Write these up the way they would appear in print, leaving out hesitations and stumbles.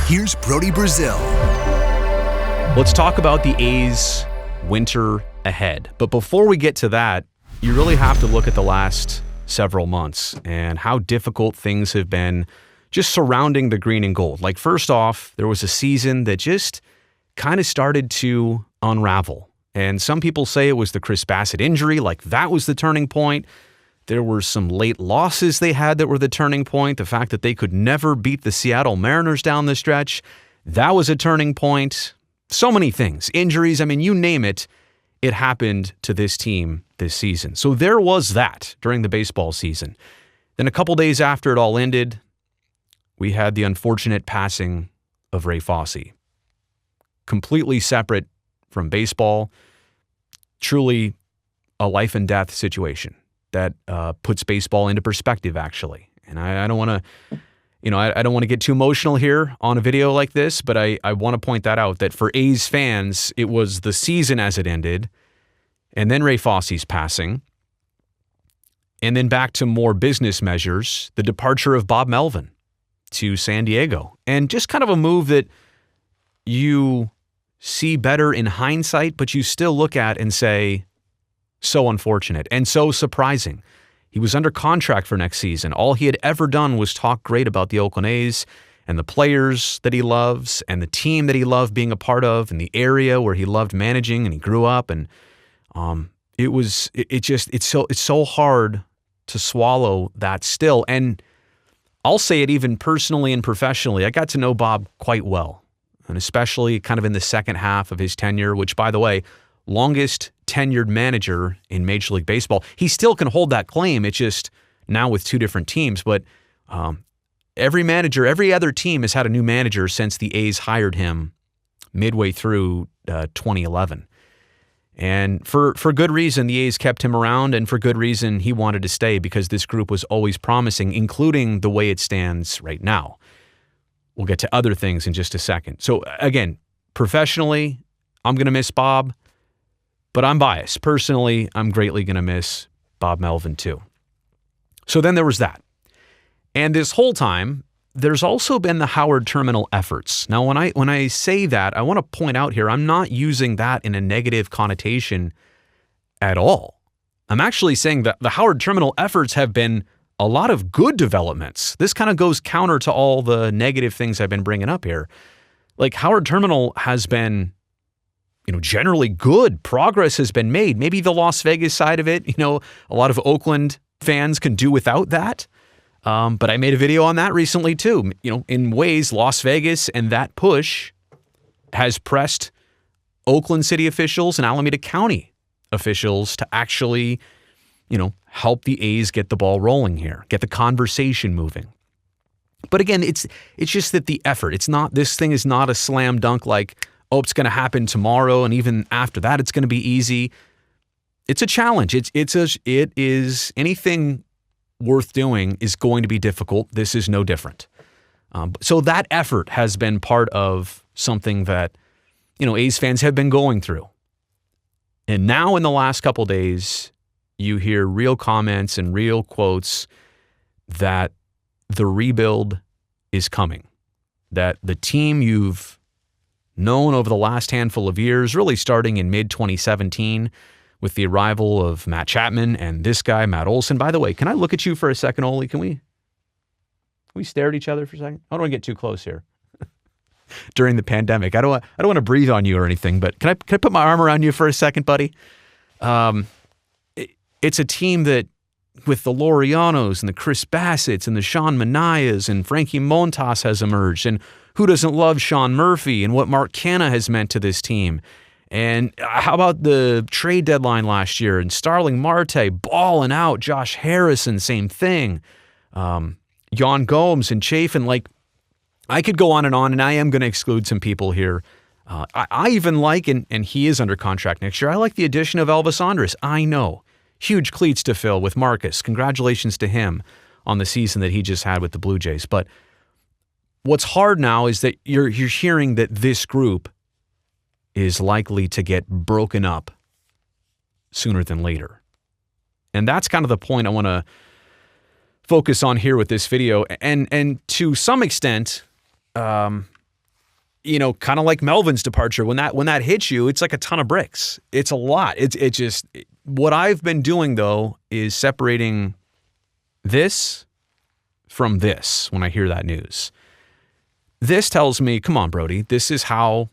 Here's Brody Brazil. Let's talk about the A's winter ahead. But before we get to that, you really have to look at the last several months and how difficult things have been just surrounding the green and gold. Like, first off, there was a season that just kind of started to unravel. And some people say it was the Chris Bassett injury, like that was the turning point. There were some late losses they had that were the turning point. The fact that they could never beat the Seattle Mariners down the stretch, that was a turning point. So many things. Injuries, I mean, you name it, it happened to this team this season. So there was that during the baseball season. Then a couple days after it all ended, we had the unfortunate passing of Ray Fosse. Completely separate from baseball. Truly a life and death situation that puts baseball into perspective, actually. And I don't want to, I don't want to get too emotional here on a video like this, but I want to point that out, that for A's fans, it was the season as it ended, and then Ray Fosse's passing, and then back to more business measures, the departure of Bob Melvin to San Diego. And just kind of a move that you see better in hindsight, but you still look at and say, so unfortunate and so surprising. He was under contract for next season. All he had ever done was talk great about the Oakland A's and the players that he loves and the team that he loved being a part of and the area where he loved managing and he grew up. And it's so hard to swallow that still. And I'll say it even personally and professionally. I got to know Bob quite well, and especially kind of in the second half of his tenure, which, by the way, longest tenured manager in Major League Baseball. He still can hold that claim. It's just now with two different teams. But every other team has had a new manager since the A's hired him midway through 2011. And for good reason, the A's kept him around, and for good reason, he wanted to stay because this group was always promising, including the way it stands right now. We'll get to other things in just a second. So again, professionally, I'm going to miss Bob. But I'm biased. Personally, I'm greatly going to miss Bob Melvin too. So then there was that. And this whole time, there's also been the Howard Terminal efforts. Now, when I say that, I want to point out here, I'm not using that in a negative connotation at all. I'm actually saying that the Howard Terminal efforts have been a lot of good developments. This kind of goes counter to all the negative things I've been bringing up here. Like, Howard Terminal has been generally good. Progress has been made. Maybe the Las Vegas side of it, a lot of Oakland fans can do without that. But I made a video on that recently too. In ways, Las Vegas and that push has pressed Oakland city officials and Alameda County officials to actually, help the A's get the ball rolling here, get the conversation moving. But again, it's just that the effort, this thing is not a slam dunk like, oh, it's going to happen tomorrow, and even after that, it's going to be easy. It's a challenge. It is anything worth doing is going to be difficult. This is no different. So that effort has been part of something that, A's fans have been going through. And now in the last couple days, you hear real comments and real quotes that the rebuild is coming, that the team you've known over the last handful of years, really starting in mid-2017 with the arrival of Matt Chapman and this guy, Matt Olson. By the way, can I look at you for a second, Oli? Can we stare at each other for a second? I don't want to get too close here. During the pandemic, I don't want to breathe on you or anything, but can I put my arm around you for a second, buddy? It's a team that, with the Laureanos and the Chris Bassetts and the Sean Manayas and Frankie Montas has emerged, and who doesn't love Sean Murphy and what Mark Canha has meant to this team? And how about the trade deadline last year and Starling Marte balling out, Josh Harrison, same thing. Yan Gomes and Chafin, I could go on, and I am going to exclude some people here. I even like, and he is under contract next year, I like the addition of Elvis Andrus. I know. Huge cleats to fill with Marcus. Congratulations to him on the season that he just had with the Blue Jays. But what's hard now is that you're hearing that this group is likely to get broken up sooner than later. And that's kind of the point I want to focus on here with this video. And to some extent, kind of like Melvin's departure, when that hits you, it's like a ton of bricks. It's a lot. It just, what I've been doing though is separating this from this when I hear that news. This tells me, come on, Brody, this is how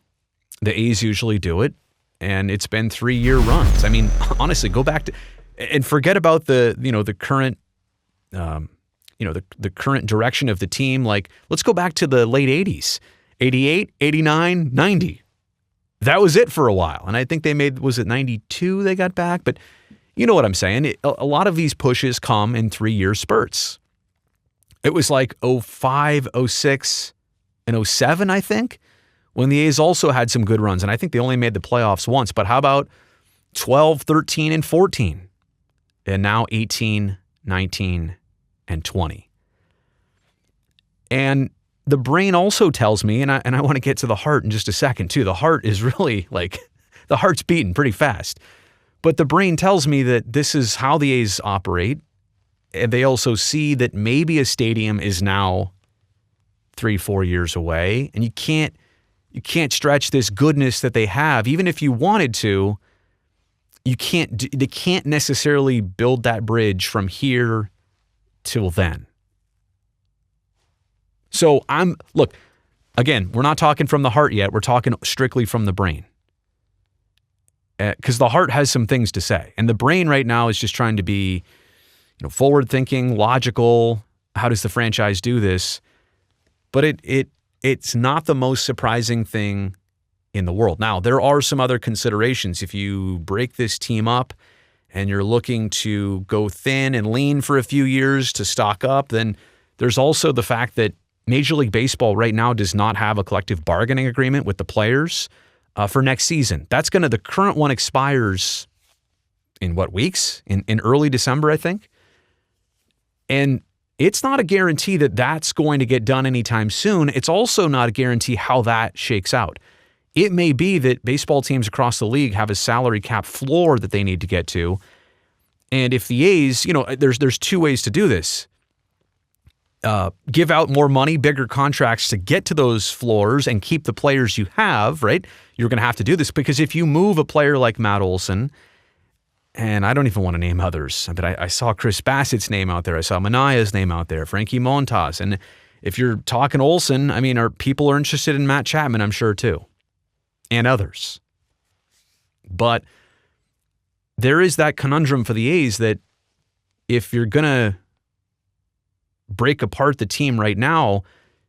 the A's usually do it. And it's been 3-year runs. I mean, honestly, go back to, and forget about the current, the current direction of the team. Like, let's go back to the late 80s, 88, 89, 90. That was it for a while. And I think they made, was it 92 they got back? But you know what I'm saying? A lot of these pushes come in 3-year spurts. It was like 05, 06, and 07, I think, when the A's also had some good runs. And I think they only made the playoffs once. But how about 12, 13, and 14? And now 18, 19, and 20. And the brain also tells me, and I want to get to the heart in just a second too. The heart is really the heart's beating pretty fast. But the brain tells me that this is how the A's operate. And they also see that maybe a stadium is now 3-4 years away, and you can't stretch this goodness that they have. Even if you wanted to, they can't necessarily build that bridge from here till then. So look, again, we're not talking from the heart yet. We're talking strictly from the brain. Because the heart has some things to say. And the brain right now is just trying to be forward-thinking, logical. How does the franchise do this? But it's not the most surprising thing in the world. Now, there are some other considerations. If you break this team up and you're looking to go thin and lean for a few years to stock up, then there's also the fact that Major League Baseball right now does not have a collective bargaining agreement with the players for next season. The current one expires in what, weeks? In early December, I think. And it's not a guarantee that that's going to get done anytime soon. It's also not a guarantee how that shakes out. It may be that baseball teams across the league have a salary cap floor that they need to get to. And if the A's, there's two ways to do this. Give out more money, bigger contracts to get to those floors and keep the players you have, right? You're going to have to do this because if you move a player like Matt Olson, and I don't even want to name others, but I saw Chris Bassett's name out there. I saw Manaya's name out there, Frankie Montas. And if you're talking Olson, I mean, people are interested in Matt Chapman, I'm sure too, and others. But there is that conundrum for the A's that if you're going to break apart the team right now,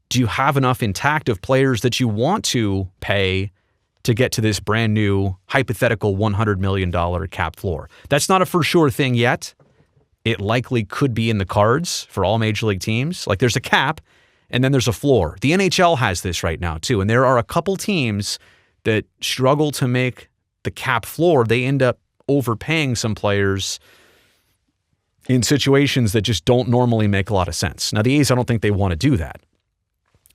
do you have enough intact of players that you want to pay to get to this brand new hypothetical $100 million cap floor? That's not a for sure thing yet. It likely could be in the cards for all major league teams. Like, there's a cap and then there's a floor. The NHL has this right now too. And there are a couple teams that struggle to make the cap floor. They end up overpaying some players in situations that just don't normally make a lot of sense. Now, the A's, I don't think they want to do that.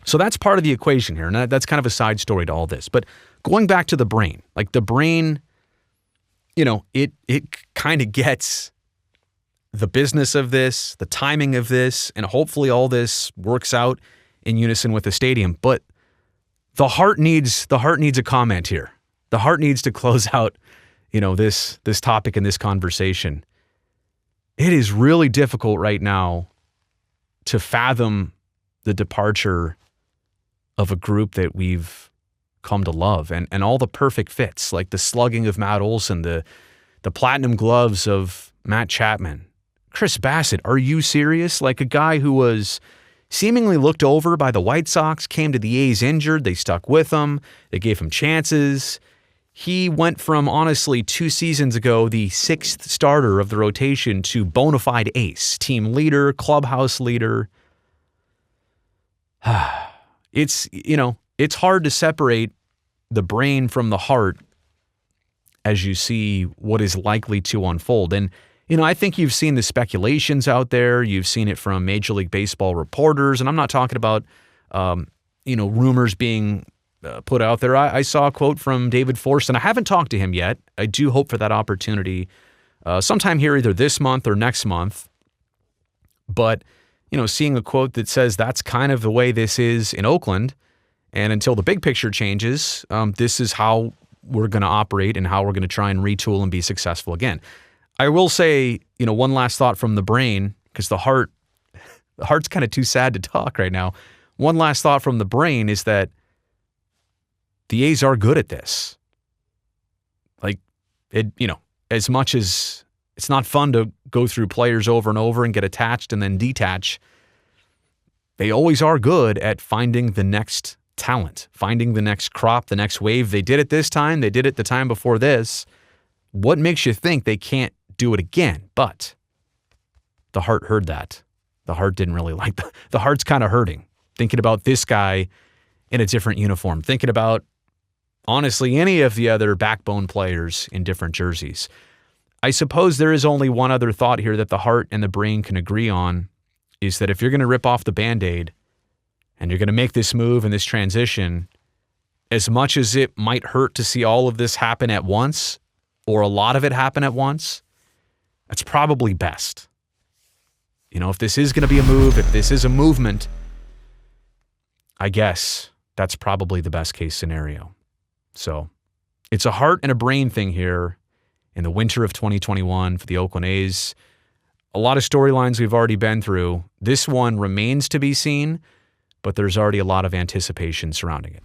So that's part of the equation here. And that's kind of a side story to all this. But going back to the brain, like the brain, it kind of gets the business of this, the timing of this, and hopefully all this works out in unison with the stadium. But the heart needs a comment here. The heart needs to close out, this topic and this conversation. It is really difficult right now to fathom the departure of a group that we've come to love and all the perfect fits, like the slugging of Matt Olson, the platinum gloves of Matt Chapman. Chris Bassett, are you serious? Like, a guy who was seemingly looked over by the White Sox, came to the A's injured, they stuck with him, they gave him chances. He went from, honestly, 2 seasons ago, the 6th starter of the rotation to bona fide ace, team leader, clubhouse leader. It's hard to separate the brain from the heart as you see what is likely to unfold. And, I think you've seen the speculations out there. You've seen it from Major League Baseball reporters. And I'm not talking about, rumors being put out there. I saw a quote from David Force, and I haven't talked to him yet. I do hope for that opportunity sometime here, either this month or next month. But, seeing a quote that says that's kind of the way this is in Oakland, And until the big picture changes, this is how we're going to operate and how we're going to try and retool and be successful again. I will say, one last thought from the brain, because the heart's kind of too sad to talk right now. One last thought from the brain is that the A's are good at this. As much as it's not fun to go through players over and over and get attached and then detach, they always are good at finding the next talent, finding the next crop, the next wave. They did it this time. They did it the time before this. What makes you think they can't do it again? But the heart heard that. The heart didn't really like that. The heart's kind of hurting, thinking about this guy in a different uniform, thinking about, honestly, any of the other backbone players in different jerseys. I suppose there is only one other thought here that the heart and the brain can agree on, is that if you're going to rip off the Band-Aid and you're going to make this move and this transition, as much as it might hurt to see all of this happen at once, or a lot of it happen at once, that's probably best. If this is going to be a move, if this is a movement, I guess that's probably the best case scenario. So it's a heart and a brain thing here in the winter of 2021 for the Oakland A's. A lot of storylines we've already been through. This one remains to be seen, but there's already a lot of anticipation surrounding it.